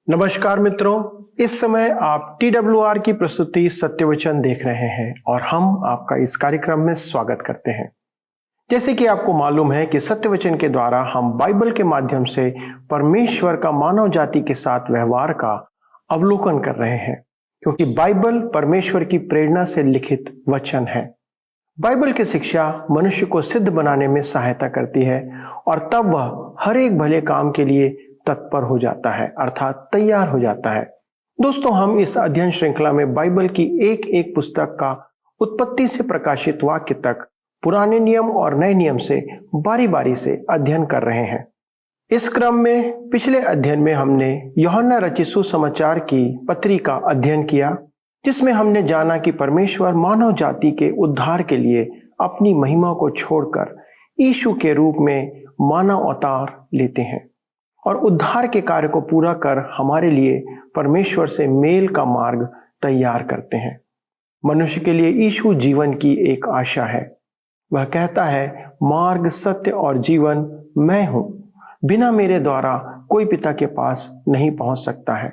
नमस्कार मित्रों, इस समय आप TWR की प्रस्तुति सत्यवचन देख रहे हैं और हम आपका इस कार्यक्रम में स्वागत करते हैं। जैसे कि आपको मालूम है कि सत्यवचन के द्वारा हम बाइबल के माध्यम से परमेश्वर का मानव जाति के साथ व्यवहार का अवलोकन कर रहे हैं, क्योंकि बाइबल परमेश्वर की प्रेरणा से लिखित वचन है। बाइबल की शिक्षा मनुष्य को सिद्ध बनाने में सहायता करती है और तब वह हर एक भले काम के लिए तत्पर हो जाता है, अर्थात तैयार हो जाता है। दोस्तों, हम इस अध्ययन श्रृंखला में बाइबल की एक एक पुस्तक का उत्पत्ति से प्रकाशित वाक्य तक पुराने नियम और नए नियम से बारी बारी से अध्ययन कर रहे हैं। इस क्रम में पिछले अध्ययन में हमने यूहन्ना रचित सुसमाचार की पत्री का अध्ययन किया, जिसमें हमने जाना कि परमेश्वर मानव जाति के उद्धार के लिए अपनी महिमा को छोड़कर यीशु के रूप में मानव अवतार लेते हैं और उद्धार के कार्य को पूरा कर हमारे लिए परमेश्वर से मेल का मार्ग तैयार करते हैं। मनुष्य के लिए यीशु जीवन की एक आशा है। वह कहता है, मार्ग, सत्य और जीवन मैं हूं, बिना मेरे द्वारा कोई पिता के पास नहीं पहुंच सकता है,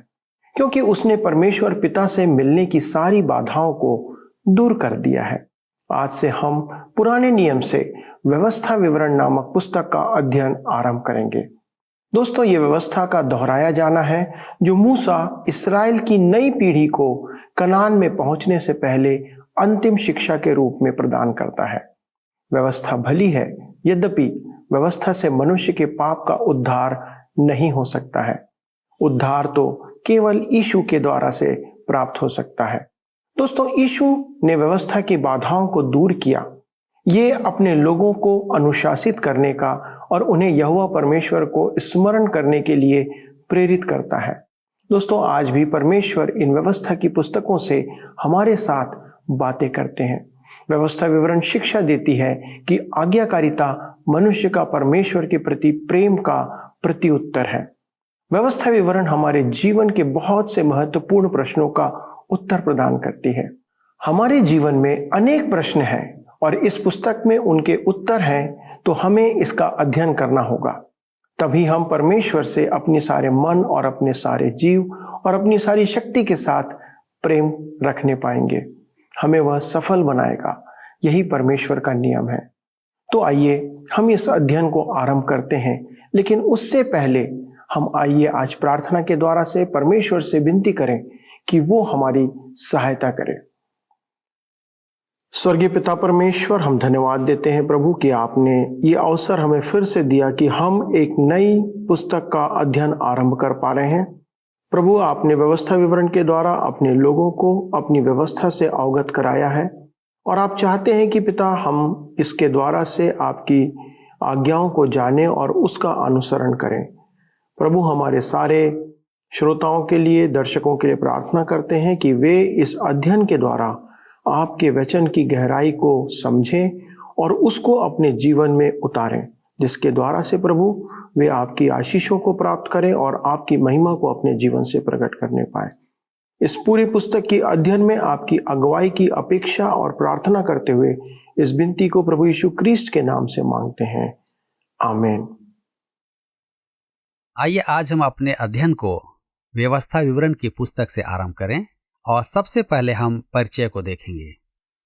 क्योंकि उसने परमेश्वर पिता से मिलने की सारी बाधाओं को दूर कर दिया है। आज से हम पुराने नियम से व्यवस्था विवरण नामक पुस्तक का अध्ययन आरंभ करेंगे। दोस्तों, ये व्यवस्था का दोहराया जाना है जो मूसा इस्राएल की नई पीढ़ी को कनान में पहुंचने से पहले अंतिम शिक्षा के रूप में प्रदान करता है। व्यवस्था भली है, यद्यपि व्यवस्था से मनुष्य के पाप का उद्धार नहीं हो सकता है। उद्धार तो केवल यीशु के द्वारा से प्राप्त हो सकता है। दोस्तों, यीशु ने व्यवस्था की बाधाओं को दूर किया। ये अपने लोगों को अनुशासित करने का और उन्हें यहोवा परमेश्वर को स्मरण करने के लिए प्रेरित करता है। दोस्तों, आज भी परमेश्वर इन व्यवस्था की पुस्तकों से हमारे साथ बातें करते हैं। व्यवस्था विवरण शिक्षा देती है कि आज्ञाकारिता मनुष्य का परमेश्वर के प्रति प्रेम का प्रत्युत्तर है। व्यवस्था विवरण हमारे जीवन के बहुत से महत्वपूर्ण प्रश्नों का उत्तर प्रदान करती है। हमारे जीवन में अनेक प्रश्न हैं और इस पुस्तक में उनके उत्तर हैं, तो हमें इसका अध्ययन करना होगा। तभी हम परमेश्वर से अपने सारे मन और अपने सारे जीव और अपनी सारी शक्ति के साथ प्रेम रखने पाएंगे। हमें वह सफल बनाएगा। यही परमेश्वर का नियम है। तो आइए हम इस अध्ययन को आरंभ करते हैं, लेकिन उससे पहले हम आइए आज प्रार्थना के द्वारा से परमेश्वर से विनती करें कि वो हमारी सहायता करे। स्वर्गीय पिता परमेश्वर, हम धन्यवाद देते हैं प्रभु कि आपने ये अवसर हमें फिर से दिया कि हम एक नई पुस्तक का अध्ययन आरंभ कर पा रहे हैं। प्रभु, आपने व्यवस्था विवरण के द्वारा अपने लोगों को अपनी व्यवस्था से अवगत कराया है और आप चाहते हैं कि पिता हम इसके द्वारा से आपकी आज्ञाओं को जानें और उसका अनुसरण करें। प्रभु, हमारे सारे श्रोताओं के लिए, दर्शकों के लिए प्रार्थना करते हैं कि वे इस अध्ययन के द्वारा आपके वचन की गहराई को समझें और उसको अपने जीवन में उतारें, जिसके द्वारा से प्रभु वे आपकी आशीषों को प्राप्त करें और आपकी महिमा को अपने जीवन से प्रकट करने पाए। इस पूरी पुस्तक की अध्ययन में आपकी अगुवाई की अपेक्षा और प्रार्थना करते हुए इस विनती को प्रभु यीशु क्रिस्ट के नाम से मांगते हैं, आमीन। आइए आज हम अपने अध्ययन को व्यवस्था विवरण की पुस्तक से आरंभ करें और सबसे पहले हम परिचय को देखेंगे।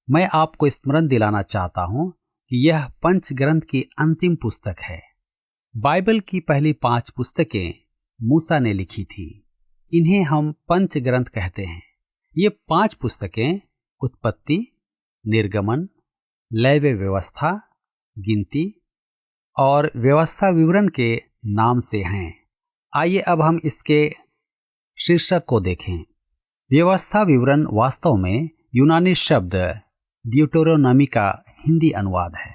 मैं आपको स्मरण दिलाना चाहता हूं कि यह पंच ग्रंथ की अंतिम पुस्तक है। बाइबल की पहली 5 पुस्तकें मूसा ने लिखी थी। इन्हें हम पंच ग्रंथ कहते हैं। ये 5 पुस्तकें उत्पत्ति, निर्गमन, लेवी व्यवस्था, गिनती और व्यवस्था विवरण के नाम से हैं। आइए अब हम इसके शीर्षक को देखें। व्यवस्था विवरण वास्तव में यूनानी शब्द ड्यूटेरोनॉमी का हिंदी अनुवाद है।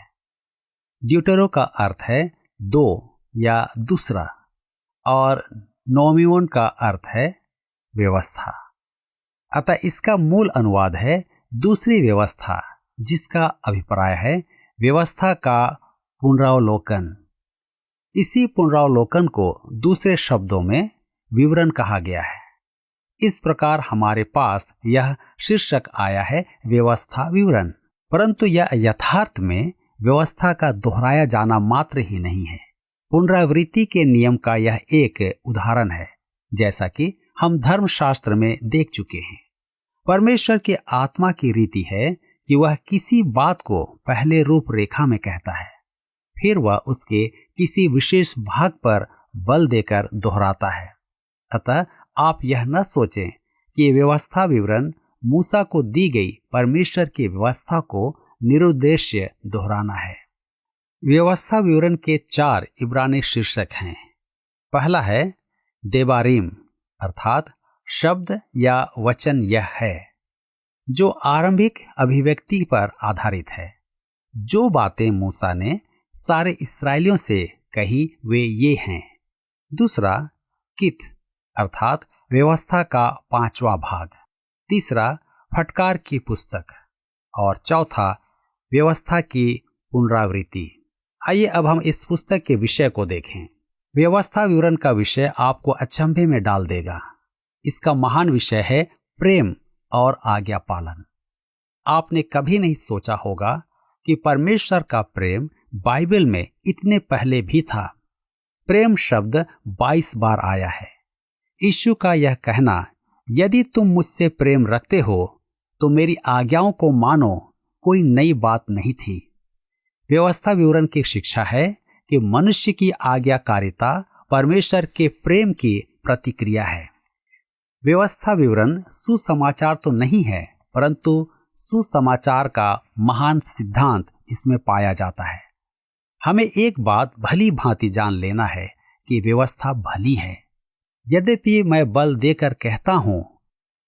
ड्यूटेरो का अर्थ है 2 या दूसरा और नोमियोन का अर्थ है व्यवस्था। अतः इसका मूल अनुवाद है दूसरी व्यवस्था, जिसका अभिप्राय है व्यवस्था का पुनरावलोकन। इसी पुनरावलोकन को दूसरे शब्दों में विवरण कहा गया है। इस प्रकार हमारे पास यह शीर्षक आया है व्यवस्था विवरण, परंतु यह यथार्थ में व्यवस्था का दोहराया जाना मात्र ही नहीं है। पुनरावृत्ति के नियम का यह एक उदाहरण है। जैसा कि हम धर्मशास्त्र में देख चुके हैं। परमेश्वर के आत्मा की रीति है कि वह किसी बात को पहले रूपरेखा में कहता है, फिर वह उसके किसी विशेष भाग पर बल देकर दोहराता है। अतः आप यह न सोचें कि व्यवस्था विवरण मूसा को दी गई परमेश्वर की व्यवस्था को निरुद्देश्य दोहराना है। व्यवस्था विवरण के 4 इब्रानी शीर्षक हैं। पहला है देबारीम, अर्थात शब्द या वचन यह है, जो आरंभिक अभिव्यक्ति पर आधारित है। जो बातें मूसा ने सारे इस्राएलियों से कही वे ये हैं। दूसरा कित, अर्थात व्यवस्था का 5वां भाग। तीसरा फटकार की पुस्तक और चौथा व्यवस्था की पुनरावृत्ति। आइए अब हम इस पुस्तक के विषय को देखें। व्यवस्था विवरण का विषय आपको अचंभे में डाल देगा। इसका महान विषय है प्रेम और आज्ञा पालन। आपने कभी नहीं सोचा होगा कि परमेश्वर का प्रेम बाइबल में इतने पहले भी था। प्रेम शब्द 22 बार आया है। यीशु का यह कहना, यदि तुम मुझसे प्रेम रखते हो तो मेरी आज्ञाओं को मानो, कोई नई बात नहीं थी। व्यवस्था विवरण की शिक्षा है कि मनुष्य की आज्ञाकारिता परमेश्वर के प्रेम की प्रतिक्रिया है। व्यवस्था विवरण सुसमाचार तो नहीं है, परंतु सुसमाचार का महान सिद्धांत इसमें पाया जाता है। हमें एक बात भली भांति जान लेना है कि व्यवस्था भली है। यद्यपि मैं बल देकर कहता हूं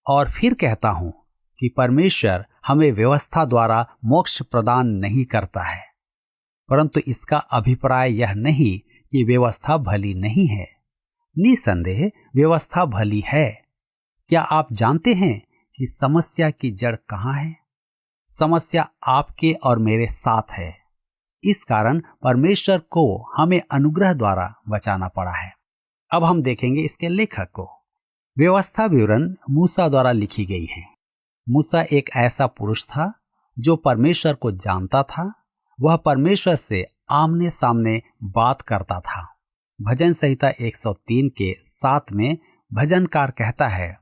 और फिर कहता हूं कि परमेश्वर हमें व्यवस्था द्वारा मोक्ष प्रदान नहीं करता है, परंतु इसका अभिप्राय यह नहीं कि व्यवस्था भली नहीं है। निसंदेह व्यवस्था भली है। क्या आप जानते हैं कि समस्या की जड़ कहाँ है? समस्या आपके और मेरे साथ है। इस कारण परमेश्वर को हमें अनुग्रह द्वारा बचाना पड़ा है। अब हम देखेंगे इसके लेखक को। व्यवस्था विवरण मूसा द्वारा लिखी गई है। मूसा एक ऐसा पुरुष था जो परमेश्वर को जानता था। वह परमेश्वर से आमने सामने बात करता था। भजन संहिता 103 के 7 में भजनकार कहता है,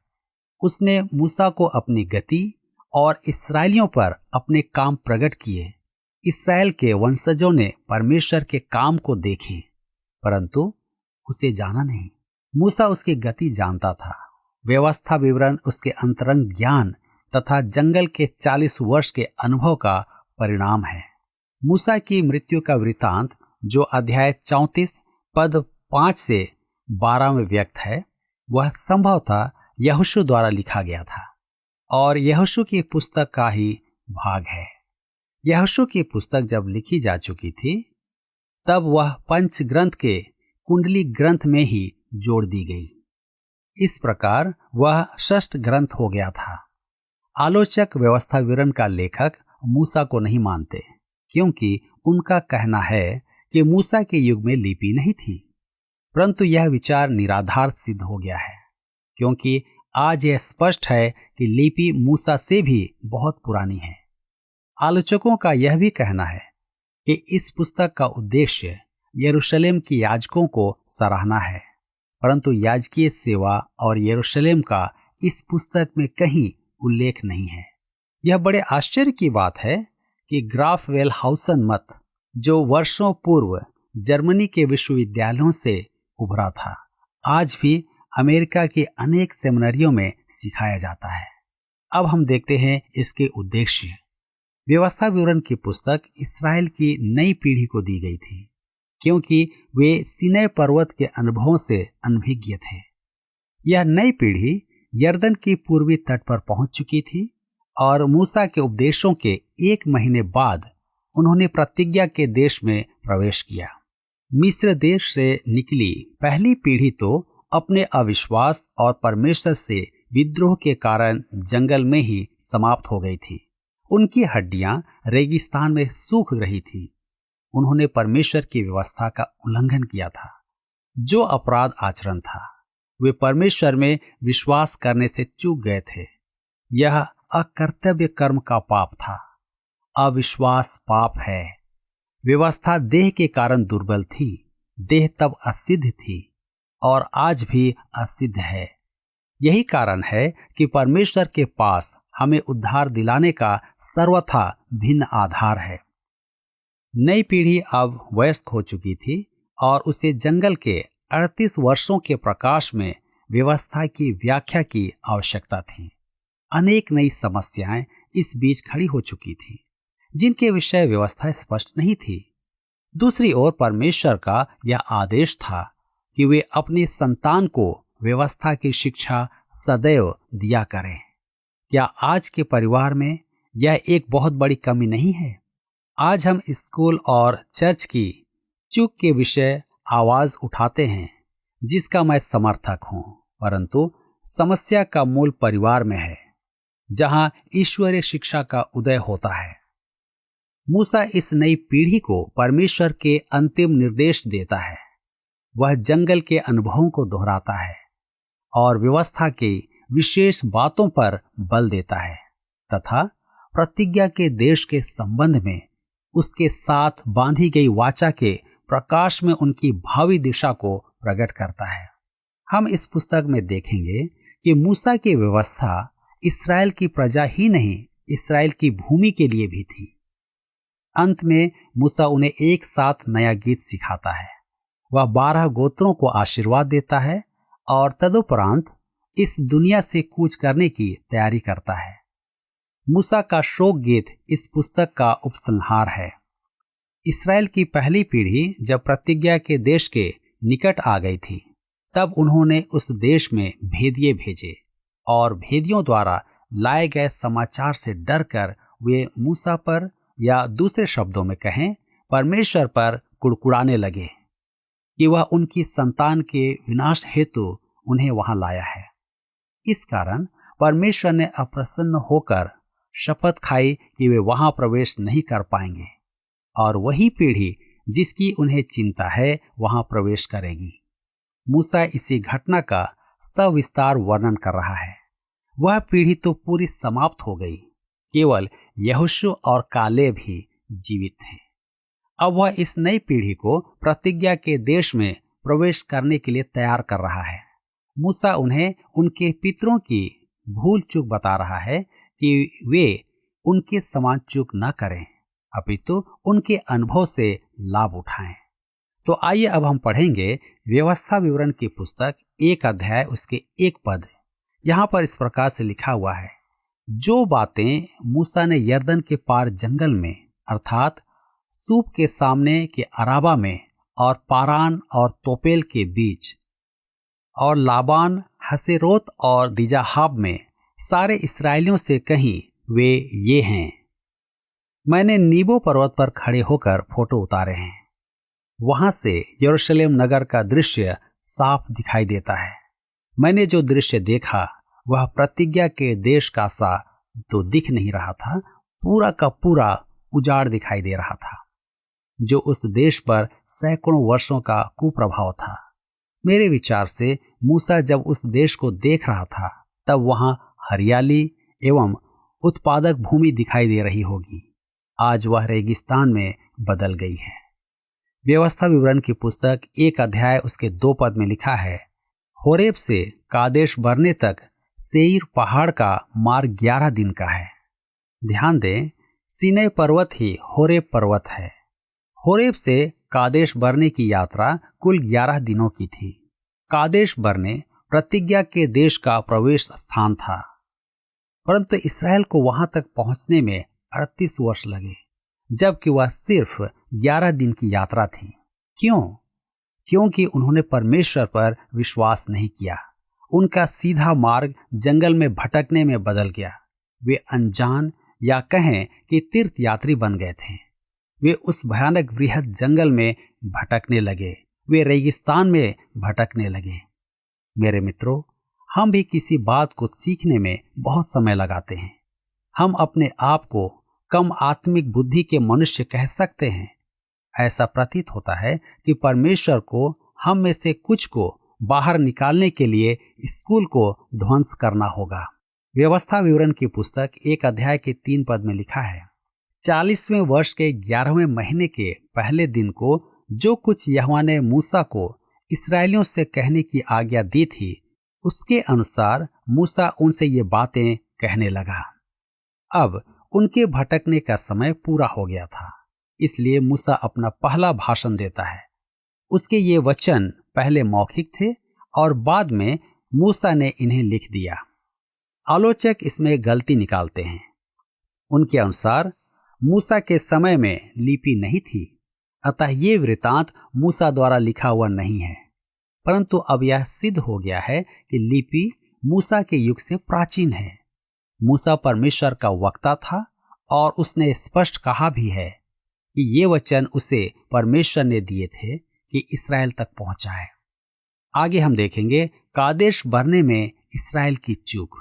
उसने मूसा को अपनी गति और इस्राएलियों पर अपने काम प्रकट किए। इस्राएल के वंशजों ने परमेश्वर के काम को देखे, परंतु उसे जाना नहीं। मूसा उसकी गति जानता था। व्यवस्था विवरण उसके अंतरंग ज्ञान तथा जंगल के 40 वर्ष के अनुभव का परिणाम है। मूसा की मृत्यु का वृतांत, जो अध्याय 34 पद 5 से 12 में व्यक्त है, वह संभवतः यहोशू द्वारा लिखा गया था और यहोशू की पुस्तक का ही भाग है। यहोशू की पुस्तक जब लिखी जा चुकी थी, तब वह पंच ग्रंथ के कुंडली ग्रंथ में ही जोड़ दी गई। इस प्रकार वह षष्ठ ग्रंथ हो गया था। आलोचक व्यवस्था विवरण का लेखक मूसा को नहीं मानते, क्योंकि उनका कहना है कि मूसा के युग में लिपि नहीं थी। परंतु यह विचार निराधार सिद्ध हो गया है, क्योंकि आज यह स्पष्ट है कि लिपि मूसा से भी बहुत पुरानी है। आलोचकों का यह भी कहना है कि इस पुस्तक का उद्देश्य यरूशलेम की याजकों को सराहना है, परंतु याजकीय सेवा और यरूशलेम का इस पुस्तक में कहीं उल्लेख नहीं है। यह बड़े आश्चर्य की बात है कि ग्राफ वेलहाउसन मत, जो वर्षों पूर्व जर्मनी के विश्वविद्यालयों से उभरा था, आज भी अमेरिका के अनेक सेमिनरियों में सिखाया जाता है। अब हम देखते हैं इसके उद्देश्य। व्यवस्था विवरण की पुस्तक इस्राएल की नई पीढ़ी को दी गई थी, क्योंकि वे सीनै पर्वत के अनुभवों से अनभिज्ञ थे। यह नई पीढ़ी यर्दन की पूर्वी तट पर पहुंच चुकी थी और मूसा के उपदेशों के 1 महीने बाद उन्होंने प्रतिज्ञा के देश में प्रवेश किया। मिस्र देश से निकली पहली पीढ़ी तो अपने अविश्वास और परमेश्वर से विद्रोह के कारण जंगल में ही समाप्त हो गई थी। उनकी हड्डियां रेगिस्तान में सूख रही थी। उन्होंने परमेश्वर की व्यवस्था का उल्लंघन किया था। जो अपराध आचरण था, वे परमेश्वर में विश्वास करने से चूक गए थे। यह अकर्तव्य कर्म का पाप था। अविश्वास पाप है। व्यवस्था देह के कारण दुर्बल थी। देह तब असिद्ध थी। और आज भी असिद्ध है। यही कारण है कि परमेश्वर के पास हमें उद्धार दिलाने का सर्वथा भिन्न आधार है। नई पीढ़ी अब वयस्क हो चुकी थी और उसे जंगल के 38 वर्षों के प्रकाश में व्यवस्था की व्याख्या की आवश्यकता थी। अनेक नई समस्याएं इस बीच खड़ी हो चुकी थी जिनके विषय व्यवस्था स्पष्ट नहीं थी। दूसरी ओर परमेश्वर का यह आदेश था कि वे अपने संतान को व्यवस्था की शिक्षा सदैव दिया करें। क्या आज के परिवार में यह एक बहुत बड़ी कमी नहीं है? आज हम स्कूल और चर्च की चूक के विषय आवाज उठाते हैं, जिसका मैं समर्थक हूं, परंतु समस्या का मूल परिवार में है, जहां ईश्वरीय शिक्षा का उदय होता है। मूसा इस नई पीढ़ी को परमेश्वर के अंतिम निर्देश देता है। वह जंगल के अनुभवों को दोहराता है और व्यवस्था के विशेष बातों पर बल देता है तथा प्रतिज्ञा के देश के संबंध में उसके साथ बांधी गई वाचा के प्रकाश में उनकी भावी दिशा को प्रकट करता है। हम इस पुस्तक में देखेंगे कि मूसा की व्यवस्था इस्राएल की प्रजा ही नहीं, इस्राएल की भूमि के लिए भी थी। अंत में मूसा उन्हें एक साथ नया गीत सिखाता है। वह 12 गोत्रों को आशीर्वाद देता है और तदुपरांत इस दुनिया से कूच करने की तैयारी करता है। मूसा का शोक गीत इस पुस्तक का उपसंहार है। इस्राएल की पहली पीढ़ी जब प्रतिज्ञा के देश के निकट आ गई थी, तब उन्होंने उस देश में भेदिए भेजे और भेदियों द्वारा लाए गए समाचार से डरकर वे मूसा पर, या दूसरे शब्दों में कहें परमेश्वर पर, कुड़कुड़ाने लगे कि वह उनकी संतान के विनाश हेतु उन्हें वहां लाया है। इस कारण परमेश्वर ने अप्रसन्न होकर शपथ खाई कि वे वहां प्रवेश नहीं कर पाएंगे और वही पीढ़ी जिसकी उन्हें चिंता है वहां प्रवेश करेगी। मूसा इसी घटना का सविस्तार वर्णन कर रहा है। वह पीढ़ी तो पूरी समाप्त हो गई, केवल यहोशू और कालेब ही जीवित थे। अब वह इस नई पीढ़ी को प्रतिज्ञा के देश में प्रवेश करने के लिए तैयार कर रहा है। मूसा उन्हें उनके पितरों की भूल चूक बता रहा है कि वे उनके समान चूक न करें, अपितु उनके अनुभव से लाभ उठाएं। तो आइए अब हम पढ़ेंगे व्यवस्था विवरण की पुस्तक 1 अध्याय उसके 1 पद। यहाँ पर इस प्रकार से लिखा हुआ है, जो बातें मूसा ने यरदन के पार जंगल में अर्थात सूप के सामने के अराबा में और पारान और तोपेल के बीच और लाबान, हसेरोत और दिजाहाब में सारे इस्राएलियों से कहीं, वे ये हैं। मैंने नीबो पर्वत पर खड़े होकर फोटो उतारे हैं। वहां से यरूशलेम नगर का दृश्य साफ दिखाई देता है। मैंने जो दृश्य देखा वह प्रतिज्ञा के देश का सा तो दिख नहीं रहा था, पूरा का पूरा उजाड़ दिखाई दे रहा था, जो उस देश पर सैकड़ों वर्षों का कुप्रभाव था। मेरे विचार से मूसा जब उस देश को देख रहा था तब वहां हरियाली एवं उत्पादक भूमि दिखाई दे रही होगी। आज वह रेगिस्तान में बदल गई है। व्यवस्था विवरण की पुस्तक 1 अध्याय उसके 2 पद में लिखा है, होरेब से कादेश बरने तक सेईर पहाड़ का मार्ग 11 दिन का है। ध्यान दें, सीनै पर्वत ही होरेब पर्वत है। होरेब से कादेश बरने की यात्रा कुल 11 दिनों की थी। कादेश बरने प्रतिज्ञा के देश का प्रवेश स्थान था, परंतु इस्राएल को वहां तक पहुंचने में 38 वर्ष लगे, जबकि वह सिर्फ 11 दिन की यात्रा थी। क्यों? क्योंकि उन्होंने परमेश्वर पर विश्वास नहीं किया। उनका सीधा मार्ग जंगल में भटकने में बदल गया। वे अनजान या कहें कि तीर्थ यात्री बन गए थे। वे उस भयानक वृहद जंगल में भटकने लगे। वे रेगिस्तान में भटकने लगे। मेरे मित्रों, हम भी किसी बात को सीखने में बहुत समय लगाते हैं। हम अपने आप को कम आत्मिक बुद्धि के मनुष्य कह सकते हैं। ऐसा प्रतीत होता है कि परमेश्वर को हम में से कुछ को बाहर निकालने के लिए स्कूल को ध्वंस करना होगा। व्यवस्था विवरण की पुस्तक 1 अध्याय के 3 पद में लिखा है, 40वें वर्ष के 11वें महीने के पहले दिन को जो कुछ यहोवा ने मूसा को इसराइलियों से कहने की आज्ञा दी थी, उसके अनुसार मूसा उनसे ये बातें कहने लगा। अब उनके भटकने का समय पूरा हो गया था, इसलिए मूसा अपना पहला भाषण देता है। उसके ये वचन पहले मौखिक थे और बाद में मूसा ने इन्हें लिख दिया। आलोचक इसमें गलती निकालते हैं। उनके अनुसार मूसा के समय में लिपि नहीं थी, अतः ये वृतांत मूसा द्वारा लिखा हुआ नहीं है। परंतु अब यह सिद्ध हो गया है कि लिपि मूसा के युग से प्राचीन है। मूसा परमेश्वर का वक्ता था और उसने स्पष्ट कहा भी है कि ये वचन उसे परमेश्वर ने दिए थे कि इसराइल तक पहुंचाए। आगे हम देखेंगे कादेश बरने में इसराइल की चूक।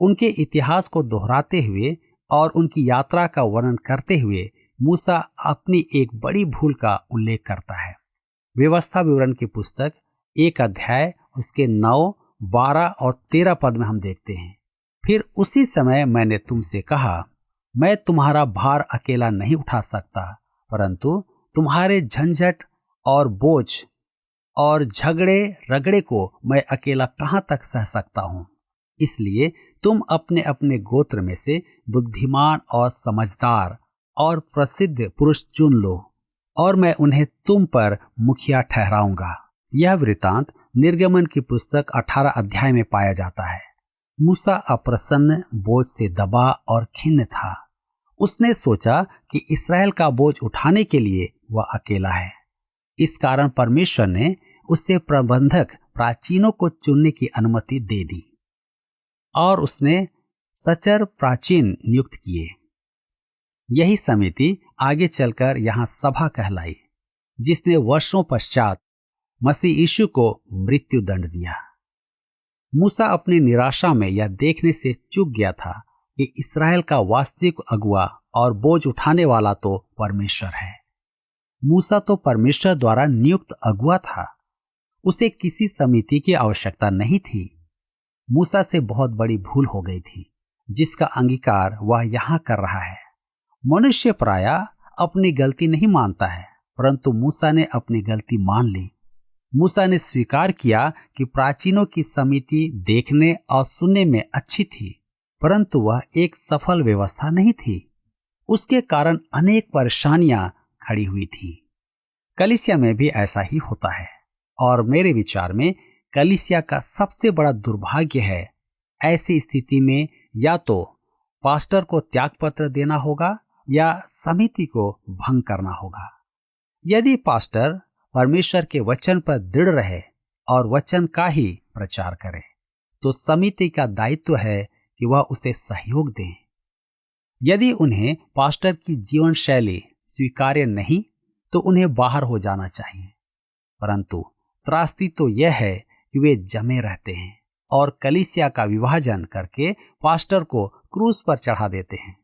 उनके इतिहास को दोहराते हुए और उनकी यात्रा का वर्णन करते हुए मूसा अपनी एक बड़ी भूल का उल्लेख करता है। व्यवस्था विवरण की पुस्तक 1 अध्याय उसके 9, 12 और 13 पद में हम देखते हैं, फिर उसी समय मैंने तुमसे कहा, मैं तुम्हारा भार अकेला नहीं उठा सकता, परंतु तुम्हारे झंझट और बोझ और झगड़े रगड़े को मैं अकेला कहां तक सह सकता हूं। इसलिए तुम अपने अपने गोत्र में से बुद्धिमान और समझदार और प्रसिद्ध पुरुष चुन लो और मैं उन्हें तुम पर मुखिया ठहराऊंगा। यह वृतांत निर्गमन की पुस्तक 18 अध्याय में पाया जाता है। मूसा अप्रसन्न, बोझ से दबा और खिन्न था। उसने सोचा कि इसराइल का बोझ उठाने के लिए वह अकेला है। इस कारण परमेश्वर ने उसे प्रबंधक प्राचीनों को चुनने की अनुमति दे दी और उसने सचर प्राचीन नियुक्त किए। यही समिति आगे चलकर यहां सभा कहलाई, जिसने वर्षों पश्चात मसीह यीशु को मृत्यु दंड दिया। मूसा अपनी निराशा में यह देखने से चूक गया था कि इसराइल का वास्तविक अगुआ और बोझ उठाने वाला तो परमेश्वर है। मूसा तो परमेश्वर द्वारा नियुक्त अगुआ था, उसे किसी समिति की आवश्यकता नहीं थी। मूसा से बहुत बड़ी भूल हो गई थी, जिसका अंगीकार वह यहां कर रहा है। मनुष्य प्रायः अपनी गलती नहीं मानता है, परंतु मूसा ने अपनी गलती मान ली। मूसा ने स्वीकार किया कि प्राचीनों की समिति देखने और सुनने में अच्छी थी, परंतु वह एक सफल व्यवस्था नहीं थी। उसके कारण अनेक परेशानियां खड़ी हुई थी। कलीसिया में भी ऐसा ही होता है और मेरे विचार में कलीसिया का सबसे बड़ा दुर्भाग्य है, ऐसी स्थिति में या तो पास्टर को त्यागपत्र देना होगा या समिति को भंग करना होगा। यदि पास्टर परमेश्वर के वचन पर दृढ़ रहे और वचन का ही प्रचार करे, तो समिति का दायित्व है कि वह उसे सहयोग दें। यदि उन्हें पास्टर की जीवन शैली स्वीकार्य नहीं, तो उन्हें बाहर हो जाना चाहिए। परंतु त्रासदी तो यह है कि वे जमे रहते हैं और कलीसिया का विभाजन करके पास्टर को क्रूस पर चढ़ा देते हैं।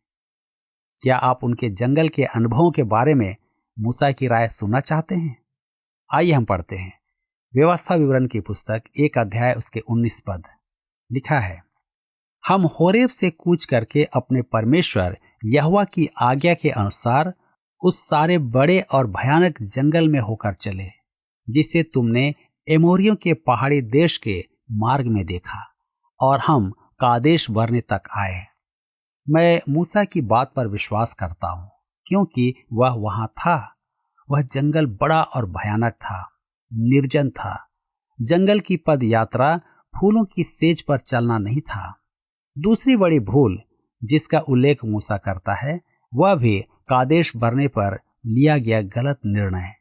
क्या आप उनके जंगल के अनुभवों के बारे में मूसा की राय सुनना चाहते हैं? आइए हम पढ़ते हैं। व्यवस्था विवरण की पुस्तक 1 अध्याय उसके 19 पद। लिखा है, हम होरेब से कूच करके अपने परमेश्वर यहोवा की आज्ञा के अनुसार उस सारे बड़े और भयानक जंगल में होकर चले, जिसे तुमने एमोरियों के पहाड़ी देश के मार्ग में देखा, और हम कादेश बरने तक आए। मैं मूसा की बात पर विश्वास करता हूं, क्योंकि वह वहां था। वह जंगल बड़ा और भयानक था, निर्जन था। जंगल की पद यात्रा फूलों की सेज पर चलना नहीं था। दूसरी बड़ी भूल जिसका उल्लेख मूसा करता है, वह भी कादेश बरने पर लिया गया गलत निर्णय।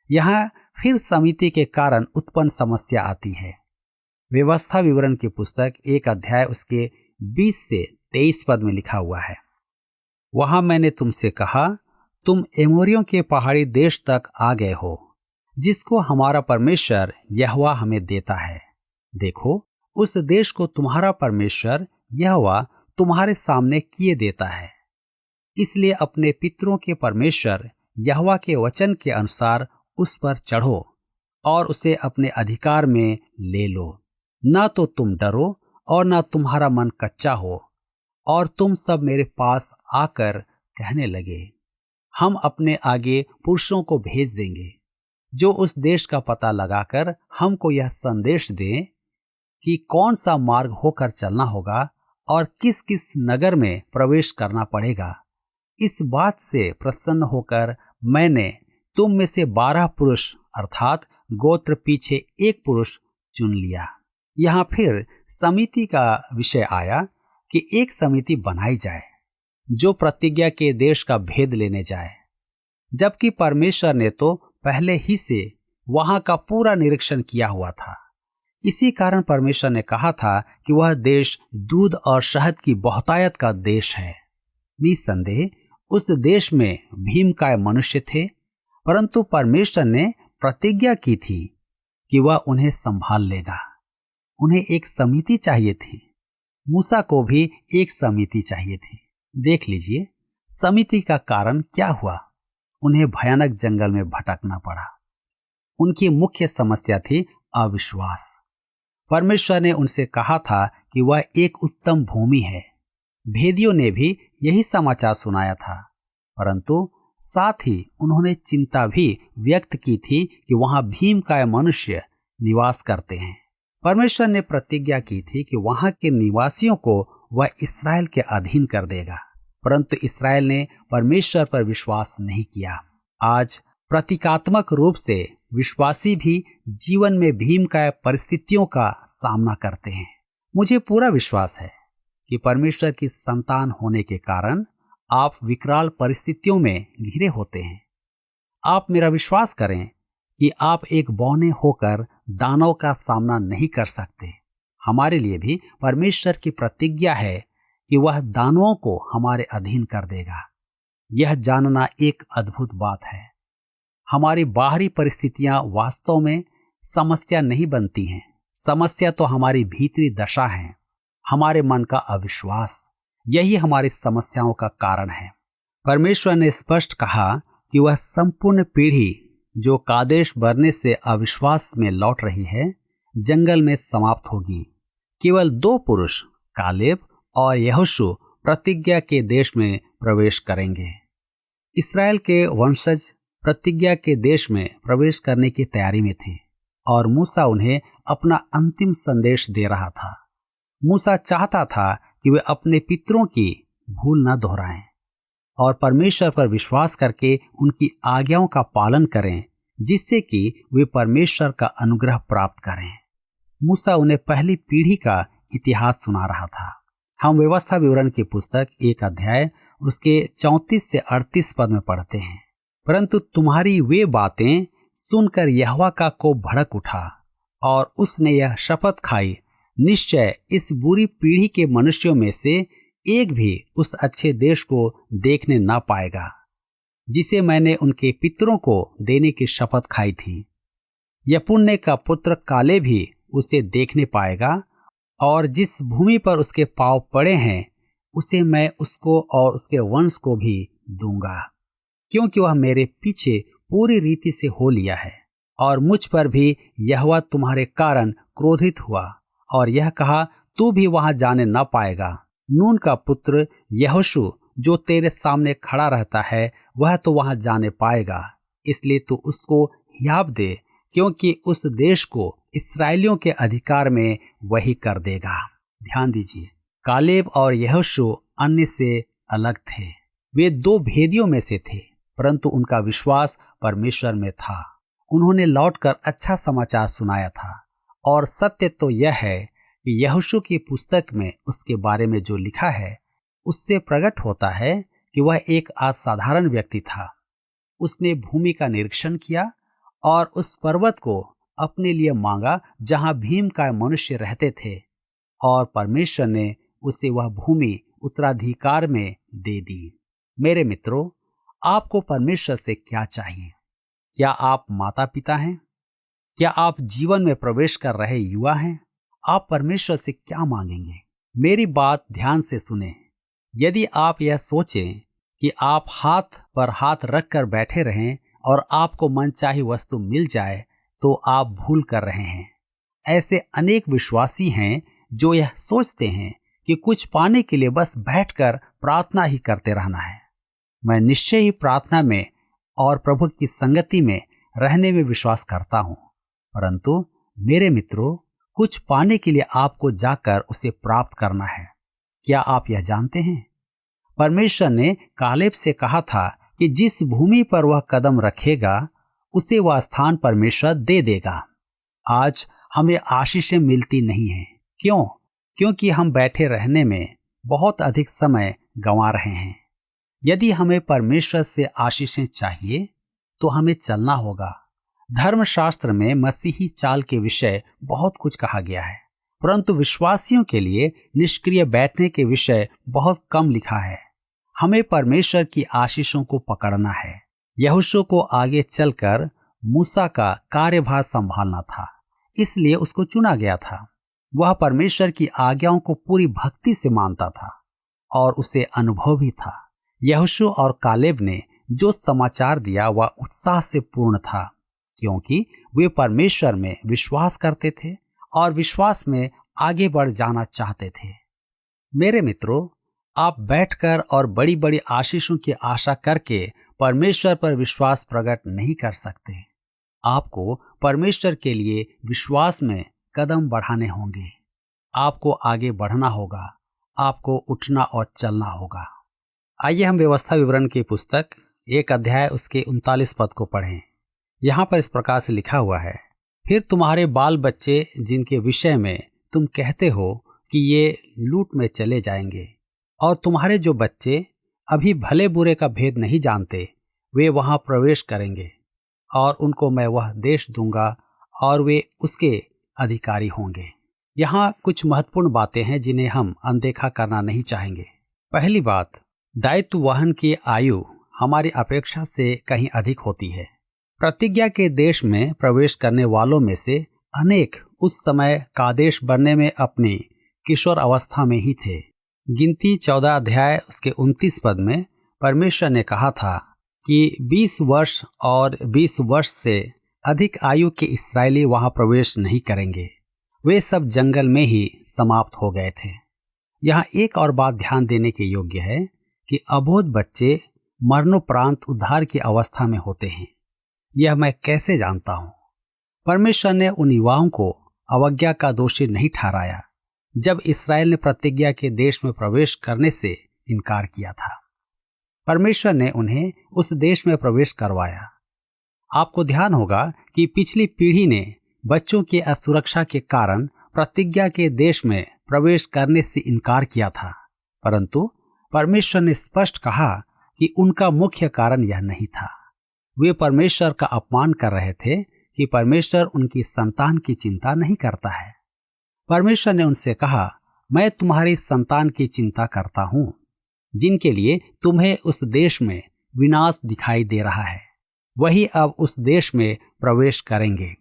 यहाँ फिर समिति के कारण उत्पन्न समस्या आती है। व्यवस्था विवरण की पुस्तक 1 अध्याय उसके 20 से 23 पद में लिखा हुआ है, वहां मैंने तुमसे कहा, तुम एमोरियों के पहाड़ी देश तक आ गए हो, जिसको हमारा परमेश्वर यहोवा हमें देता है। देखो, उस देश को तुम्हारा परमेश्वर यहोवा तुम्हारे सामने किए देता है। इसलिए अपने पितरों के परमेश्वर यहोवा के वचन के अनुसार उस पर चढ़ो और उसे अपने अधिकार में ले लो। ना तो तुम डरो और ना तुम्हारा मन कच्चा हो, और तुम सब मेरे पास आकर कहने लगे, हम अपने आगे पुरुषों को भेज देंगे जो उस देश का पता लगाकर हमको यह संदेश दें कि कौन सा मार्ग होकर चलना होगा और किस किस नगर में प्रवेश करना पड़ेगा। इस बात से प्रसन्न होकर मैंने तुम में से 12 पुरुष अर्थात गोत्र पीछे एक पुरुष चुन लिया। यहाँ फिर समिति का विषय आया कि एक समिति बनाई जाए जो प्रतिज्ञा के देश का भेद लेने जाए, जबकि परमेश्वर ने तो पहले ही से वहां का पूरा निरीक्षण किया हुआ था। इसी कारण परमेश्वर ने कहा था कि वह देश दूध और शहद की बहुतायत का देश है। निसंदेह उस देश में भीमकाय मनुष्य थे, परंतु परमेश्वर ने प्रतिज्ञा की थी कि वह उन्हें संभाल लेगा। उन्हें एक समिति चाहिए थी। मूसा को भी एक समिति चाहिए थी। देख लीजिए समिति का कारण क्या हुआ। उन्हें भयानक जंगल में भटकना पड़ा। उनकी मुख्य समस्या थी अविश्वास। परमेश्वर ने उनसे कहा था कि वह एक उत्तम भूमि है। भेदियों ने भी यही समाचार सुनाया था, परंतु साथ ही उन्होंने चिंता भी व्यक्त की थी कि वहां भीमकाय मनुष्य निवास करते हैं। परमेश्वर ने प्रतिज्ञा की थी कि वहां के निवासियों को वह इस्राएल के अधीन कर देगा, परंतु इस्राएल ने परमेश्वर पर विश्वास नहीं किया। आज प्रतीकात्मक रूप से विश्वासी भी जीवन में भीमकाय परिस्थितियों का सामना करते हैं। मुझे पूरा विश्वास है कि परमेश्वर की संतान होने के कारण आप विकराल परिस्थितियों में घिरे होते हैं। आप मेरा विश्वास करें कि आप एक बौने होकर दानव का सामना नहीं कर सकते। हमारे लिए भी परमेश्वर की प्रतिज्ञा है कि वह दानवों को हमारे अधीन कर देगा। यह जानना एक अद्भुत बात है। हमारी बाहरी परिस्थितियां वास्तव में समस्या नहीं बनती हैं। समस्या तो हमारी भीतरी दशा है, हमारे मन का अविश्वास। यही हमारी समस्याओं का कारण है। परमेश्वर ने स्पष्ट कहा कि वह संपूर्ण पीढ़ी जो कादेश बरने से अविश्वास में लौट रही है, जंगल में समाप्त होगी। केवल 2 पुरुष कालेब और यहोशू प्रतिज्ञा के देश में प्रवेश करेंगे। इस्राएल के वंशज प्रतिज्ञा के देश में प्रवेश करने की तैयारी में थे और मूसा उन्हें अपना अंतिम संदेश दे रहा था। मूसा चाहता था कि वे अपने पितरों की भूल न दोहराएं और परमेश्वर पर विश्वास करके उनकी आज्ञाओं का पालन करें, जिससे कि वे परमेश्वर का अनुग्रह प्राप्त करें। मूसा उन्हें पहली पीढ़ी का इतिहास सुना रहा था। हम व्यवस्था विवरण की पुस्तक 1 अध्याय उसके 34 से 38 पद में पढ़ते हैं, परंतु तुम्हारी वे बातें सुनकर यहोवा का कोप भड़क उठा और उसने यह शपथ खाई, निश्चय इस बुरी पीढ़ी के मनुष्यों में से एक भी उस अच्छे देश को देखने ना पाएगा जिसे मैंने उनके पितरों को देने की शपथ खाई थी। यपुन्ने का पुत्र काले भी उसे देखने पाएगा और जिस भूमि पर उसके पांव पड़े हैं उसे मैं उसको और उसके वंश को भी दूंगा, क्योंकि वह मेरे पीछे पूरी रीति से हो लिया है। और मुझ पर भी यहोवा तुम्हारे कारण क्रोधित हुआ और यह कहा, तू भी वहां जाने न पाएगा। नून का पुत्र यहोशू जो तेरे सामने खड़ा रहता है वह तो वहां जाने पाएगा, इसलिए तू उसको हियाव दे, क्योंकि उस देश को इस्राएलियों के अधिकार में वही कर देगा। ध्यान दीजिए, कालेब और यहोशू अन्य से अलग थे। वे 2 भेदियों में से थे, परंतु उनका विश्वास परमेश्वर में था। उन्होंने लौटकर अच्छा समाचार सुनाया था और सत्य तो यह है कि यहोशू की पुस्तक में उसके बारे में जो लिखा है उससे प्रकट होता है कि वह एक असाधारण व्यक्ति था। उसने भूमि का निरीक्षण किया और उस पर्वत को अपने लिए मांगा जहां भीमकाय मनुष्य रहते थे, और परमेश्वर ने उसे वह भूमि उत्तराधिकार में दे दी। मेरे मित्रों, आपको परमेश्वर से क्या चाहिए? क्या आप माता पिता हैं? क्या आप जीवन में प्रवेश कर रहे युवा हैं? आप परमेश्वर से क्या मांगेंगे? मेरी बात ध्यान से सुने। यदि आप यह सोचें कि आप हाथ पर हाथ रख कर बैठे रहें और आपको मनचाही वस्तु मिल जाए, तो आप भूल कर रहे हैं। ऐसे अनेक विश्वासी हैं जो यह सोचते हैं कि कुछ पाने के लिए बस बैठकर प्रार्थना ही करते रहना है। मैं निश्चय ही प्रार्थना में और प्रभु की संगति में रहने में विश्वास करता हूँ, परंतु मेरे मित्रों, कुछ पाने के लिए आपको जाकर उसे प्राप्त करना है। क्या आप यह जानते हैं? परमेश्वर ने कालेब से कहा था कि जिस भूमि पर वह कदम रखेगा उसे वह स्थान परमेश्वर दे देगा। आज हमें आशीषें मिलती नहीं हैं। क्यों? क्योंकि हम बैठे रहने में बहुत अधिक समय गंवा रहे हैं। यदि हमें परमेश्वर से आशीषें चाहिए तो हमें चलना होगा। धर्मशास्त्र में मसीही चाल के विषय बहुत कुछ कहा गया है, परंतु विश्वासियों के लिए निष्क्रिय बैठने के विषय बहुत कम लिखा है। हमें परमेश्वर की आशीषों को पकड़ना है। यहोशू को आगे चलकर मूसा का कार्यभार संभालना था, इसलिए उसको चुना गया था। वह परमेश्वर की आज्ञाओं को पूरी भक्ति से मानता था और उसे अनुभव भी था। यहोशू और कालेब ने जो समाचार दिया वह उत्साह से पूर्ण था, क्योंकि वे परमेश्वर में विश्वास करते थे और विश्वास में आगे बढ़ जाना चाहते थे। मेरे मित्रों, आप बैठकर और बड़ी बड़ी आशीषों की आशा करके परमेश्वर पर विश्वास प्रकट नहीं कर सकते। आपको परमेश्वर के लिए विश्वास में कदम बढ़ाने होंगे। आपको आगे बढ़ना होगा, आपको उठना और चलना होगा। आइए हम व्यवस्था विवरण की पुस्तक 1 अध्याय उसके 39 पद को पढ़ें। यहाँ पर इस प्रकार से लिखा हुआ है, फिर तुम्हारे बाल बच्चे जिनके विषय में तुम कहते हो कि ये लूट में चले जाएंगे, और तुम्हारे जो बच्चे अभी भले बुरे का भेद नहीं जानते, वे वहां प्रवेश करेंगे और उनको मैं वह देश दूंगा और वे उसके अधिकारी होंगे। यहाँ कुछ महत्वपूर्ण बातें हैं जिन्हें हम अनदेखा करना नहीं चाहेंगे। पहली बात, दायित्व वहन की आयु हमारी अपेक्षा से कहीं अधिक होती है। प्रतिज्ञा के देश में प्रवेश करने वालों में से अनेक उस समय कादेश बनने में अपनी किशोर अवस्था में ही थे। गिनती 14 अध्याय उसके 29 पद में परमेश्वर ने कहा था कि 20 वर्ष और 20 वर्ष से अधिक आयु के इस्राएली वहां प्रवेश नहीं करेंगे। वे सब जंगल में ही समाप्त हो गए थे। यहाँ एक और बात ध्यान देने के योग्य है कि अबोध बच्चे मरणोपरांत उद्धार की अवस्था में होते हैं। यह मैं कैसे जानता हूँ? परमेश्वर ने उन युवाओं को अवज्ञा का दोषी नहीं ठहराया जब इस्राएल ने प्रतिज्ञा के देश में प्रवेश करने से इनकार किया था। परमेश्वर ने उन्हें उस देश में प्रवेश करवाया। आपको ध्यान होगा कि पिछली पीढ़ी ने बच्चों की असुरक्षा के कारण प्रतिज्ञा के देश में प्रवेश करने से इनकार किया था, परंतु परमेश्वर ने स्पष्ट कहा कि उनका मुख्य कारण यह नहीं था। वे परमेश्वर का अपमान कर रहे थे कि परमेश्वर उनकी संतान की चिंता नहीं करता है। परमेश्वर ने उनसे कहा, मैं तुम्हारी संतान की चिंता करता हूं, जिनके लिए तुम्हें उस देश में विनाश दिखाई दे रहा है, वही अब उस देश में प्रवेश करेंगे।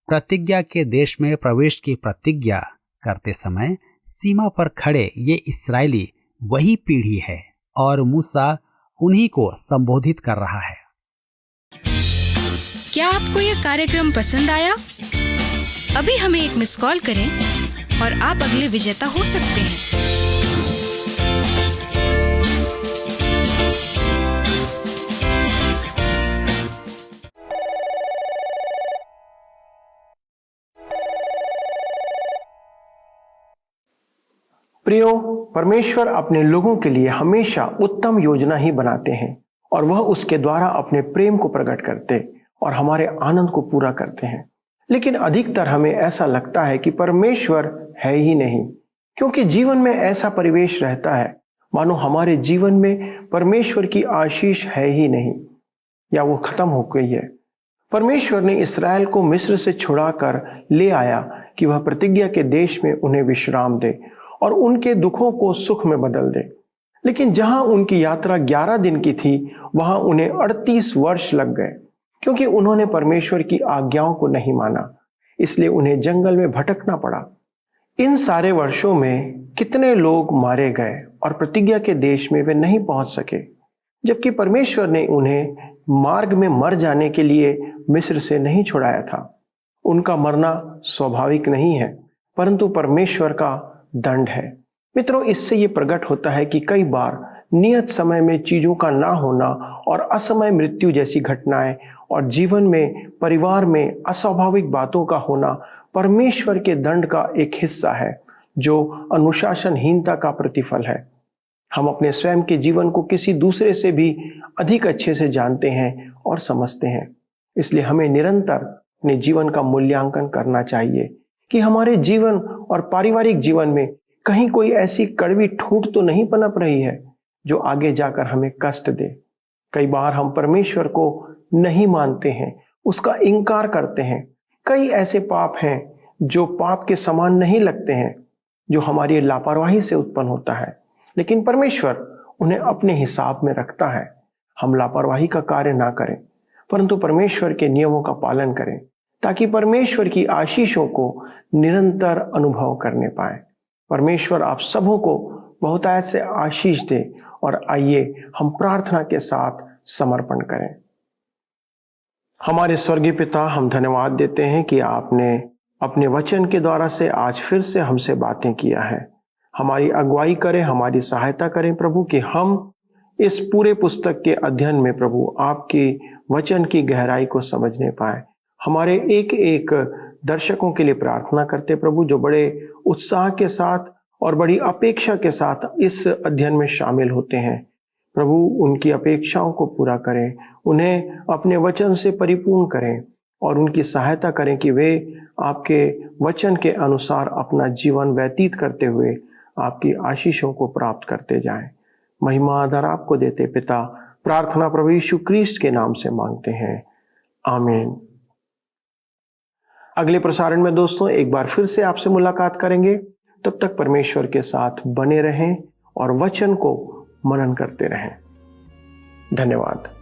प्रतिज्ञा के देश में प्रवेश की प्रतिज्ञा करते समय सीमा पर खड़े ये इस्राएली वही पीढ़ी है और मूसा उन्हीं को संबोधित कर रहा है। क्या आपको यह कार्यक्रम पसंद आया? अभी हमें एक मिस कॉल करें और आप अगले विजेता हो सकते हैं। प्रियो, परमेश्वर अपने लोगों के लिए हमेशा उत्तम योजना ही बनाते हैं और वह उसके द्वारा अपने प्रेम को प्रकट करते और हमारे आनंद को पूरा करते हैं। लेकिन अधिकतर हमें ऐसा लगता है कि परमेश्वर है ही नहीं, क्योंकि जीवन में ऐसा परिवेश रहता है मानो हमारे जीवन में परमेश्वर की आशीष है ही नहीं या वो खत्म हो गई है। परमेश्वर ने इस्राएल को मिस्र से छुड़ाकर ले आया कि वह प्रतिज्ञा के देश में उन्हें विश्राम दे और उनके दुखों को सुख में बदल दे। लेकिन जहां उनकी यात्रा 11 दिन की थी, वहां उन्हें 38 वर्ष लग गए, क्योंकि उन्होंने परमेश्वर की आज्ञाओं को नहीं माना। इसलिए उन्हें जंगल में भटकना पड़ा। इन सारे वर्षों में कितने लोग मारे गए और प्रतिज्ञा के देश में वे नहीं पहुंच सके, जबकि परमेश्वर ने उन्हें मार्ग में मर जाने के लिए मिस्र से नहीं छुड़ाया था। उनका मरना स्वाभाविक नहीं है, परंतु परमेश्वर का दंड है। मित्रों, इससे ये प्रकट होता है कि कई बार नियत समय में चीजों का ना होना और असमय मृत्यु जैसी घटनाएं और जीवन में, परिवार में अस्वाभाविक बातों का होना परमेश्वर के दंड का एक हिस्सा है, जो अनुशासनहीनता का प्रतिफल है। हम अपने स्वयं के जीवन को किसी दूसरे से भी अधिक अच्छे से जानते हैं और समझते हैं। इसलिए हमें निरंतर अपने जीवन का मूल्यांकन करना चाहिए कि हमारे जीवन और पारिवारिक जीवन में कहीं कोई ऐसी कड़वी ठूंठ तो नहीं पनप रही है जो आगे जाकर हमें कष्ट दे। कई बार हम परमेश्वर को नहीं मानते हैं, उसका इनकार करते हैं। कई ऐसे पाप हैं जो पाप के समान नहीं लगते हैं, जो हमारी लापरवाही से उत्पन्न होता है, लेकिन परमेश्वर उन्हें अपने हिसाब में रखता है। हम लापरवाही का कार्य ना करें, परंतु परमेश्वर के नियमों का पालन करें, ताकि परमेश्वर की आशीषों को निरंतर अनुभव करने पाए। परमेश्वर आप सबों को बहुतायत से आशीष दे। और आइए हम प्रार्थना के साथ समर्पण करें। हमारे स्वर्गीय पिता, हम धन्यवाद देते हैं कि आपने अपने वचन के द्वारा से आज फिर से हमसे बातें किया है। हमारी अगुवाई करें, हमारी सहायता करें प्रभु, कि हम इस पूरे पुस्तक के अध्ययन में प्रभु आपकी वचन की गहराई को समझने पाए। हमारे एक एक दर्शकों के लिए प्रार्थना करते प्रभु, जो बड़े उत्साह के साथ और बड़ी अपेक्षा के साथ इस अध्ययन में शामिल होते हैं। प्रभु उनकी अपेक्षाओं को पूरा करें, उन्हें अपने वचन से परिपूर्ण करें और उनकी सहायता करें कि वे आपके वचन के अनुसार अपना जीवन व्यतीत करते हुए आपकी आशीषों को प्राप्त करते जाएं। महिमा आदर आपको देते पिता, प्रार्थना प्रभु यीशु क्रिस्ट के नाम से मांगते हैं, आमीन। अगले प्रसारण में दोस्तों एक बार फिर से आपसे मुलाकात करेंगे। तब तक परमेश्वर के साथ बने रहें और वचन को मनन करते रहें। धन्यवाद।